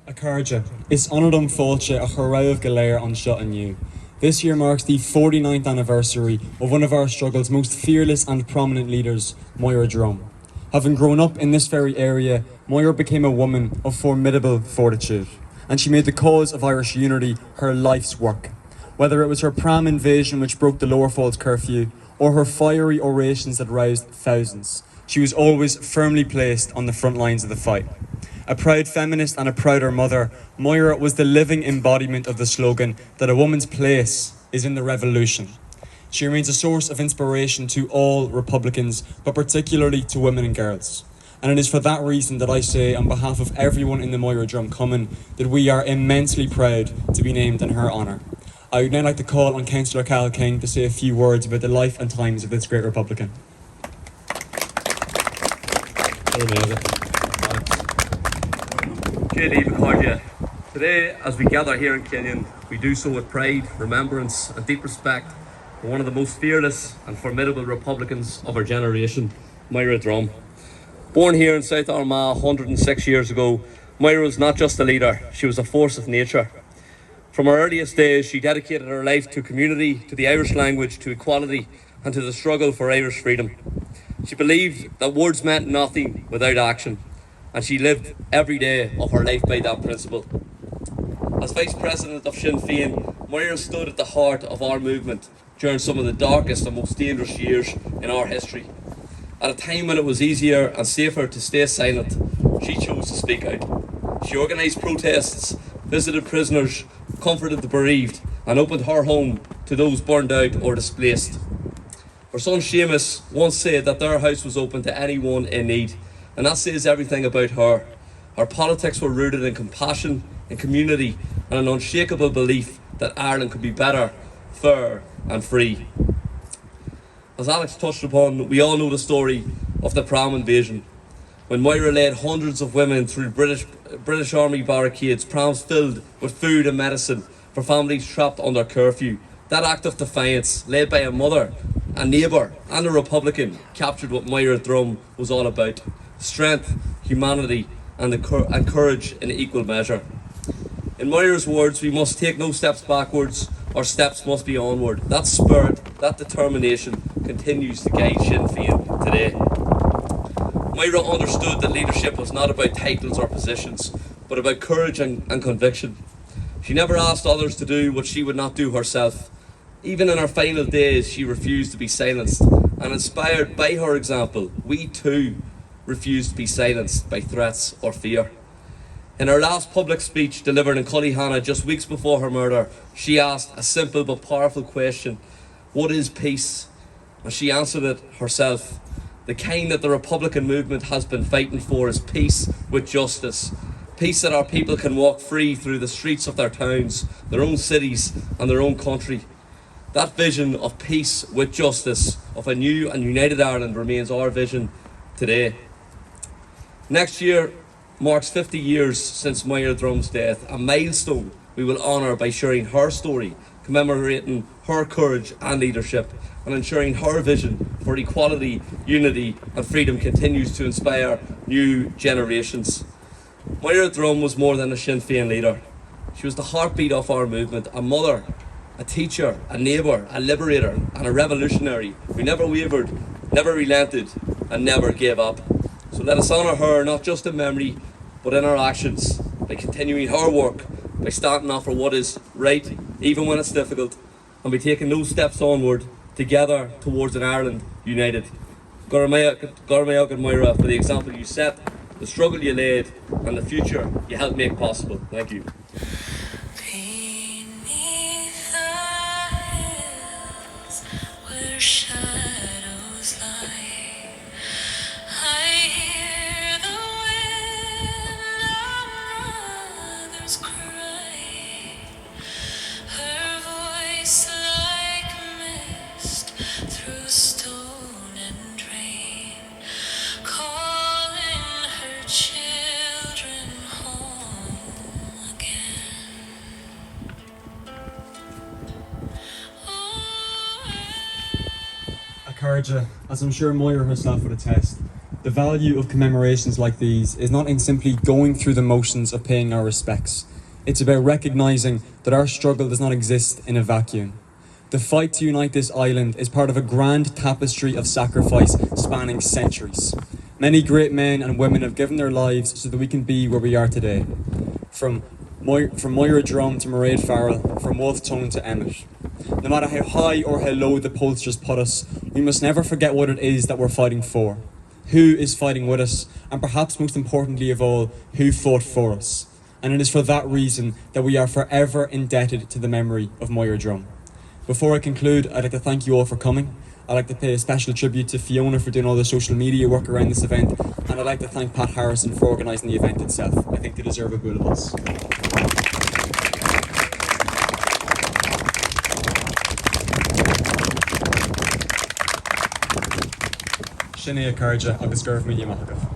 A Carja, is Anadum Fáilte a Chorabh Galéir an Seo Aniu. This year marks the 49th anniversary of one of our struggle's most fearless and prominent leaders, Máire Drumm. Having grown up in this very area, Máire became a woman of formidable fortitude, and she made the cause of Irish unity her life's work. Whether it was her pram invasion which broke the Lower Falls curfew, or her fiery orations that roused thousands, she was always firmly placed on the front lines of the fight. A proud feminist and a prouder mother, Máire was the living embodiment of the slogan that a woman's place is in the revolution. She remains a source of inspiration to all Republicans, but particularly to women and girls. And it is for that reason that I say, on behalf of everyone in the Máire Drumm Common, that we are immensely proud to be named in her honour. I would now like to call on Councillor Carol King to say a few words about the life and times of this great Republican. Good evening, Claudia. Today, as we gather here in Killian, we do so with pride, remembrance and deep respect for one of the most fearless and formidable Republicans of our generation, Máire Drumm. Born here in South Armagh 106 years ago, Máire was not just a leader, she was a force of nature. From her earliest days, she dedicated her life to community, to the Irish language, to equality and to the struggle for Irish freedom. She believed that words meant nothing without action, and she lived every day of her life by that principle. As Vice President of Sinn Féin, Máire stood at the heart of our movement during some of the darkest and most dangerous years in our history. At a time when it was easier and safer to stay silent, she chose to speak out. She organised protests, visited prisoners, comforted the bereaved, and opened her home to those burned out or displaced. Her son Seamus once said that their house was open to anyone in need, and that says everything about her. Her politics were rooted in compassion, in community, and an unshakable belief that Ireland could be better, fair and free. As Alex touched upon, we all know the story of the pram invasion, when Máire led hundreds of women through British Army barricades, prams filled with food and medicine for families trapped under curfew. That act of defiance, led by a mother, a neighbour and a Republican, captured what Máire Drumm was all about: strength, humanity and courage in equal measure. In Máire's words, we must take no steps backwards, our steps must be onward. That spirit, that determination continues to guide Sinn Féin today. Máire understood that leadership was not about titles or positions, but about courage and conviction. She never asked others to do what she would not do herself. Even in her final days, she refused to be silenced, and inspired by her example, we too refuse to be silenced by threats or fear. In her last public speech delivered in Cullyhanna just weeks before her murder, she asked a simple but powerful question: what is peace? And she answered it herself. The kind that the Republican movement has been fighting for is peace with justice. Peace that our people can walk free through the streets of their towns, their own cities and their own country. That vision of peace with justice, of a new and united Ireland, remains our vision today. Next year marks 50 years since Máire Drumm's death, a milestone we will honour by sharing her story, commemorating her courage and leadership, and ensuring her vision for equality, unity and freedom continues to inspire new generations. Máire Drumm was more than a Sinn Féin leader. She was the heartbeat of our movement, a mother, a teacher, a neighbour, a liberator and a revolutionary who never wavered, never relented and never gave up. So let us honour her not just in memory but in our actions, by continuing her work, by standing up for what is right even when it's difficult, and by taking those steps onward together towards an Ireland united. Gormaíoch and Máire for the example you set, the struggle you laid and the future you helped make possible. Thank you. Beneath the hills where shadows lie, I hear the wind of mothers cry, her voice like mist through stone and rain, calling her children home again. A Carja, as I'm sure Máire herself would attest, The value of commemorations like these is not in simply going through the motions of paying our respects. It's about recognising that our struggle does not exist in a vacuum. The fight to unite this island is part of a grand tapestry of sacrifice spanning centuries. Many great men and women have given their lives so that we can be where we are today. From Máire Drumm to Mairead Farrell, from Wolfe Tone to Emmett. No matter how high or how low the pollsters put us, we must never forget what it is that we're fighting for. Who is fighting with us, and perhaps most importantly of all, who fought for us. And it is for that reason that we are forever indebted to the memory of Máire Drumm. Before I conclude, I'd like to thank you all for coming. I'd like to pay a special tribute to Fiona for doing all the social media work around this event, and I'd like to thank Pat Harrison for organising the event itself. I think they deserve a bulleins. Sinné a cairde agus gurb míle maithagah.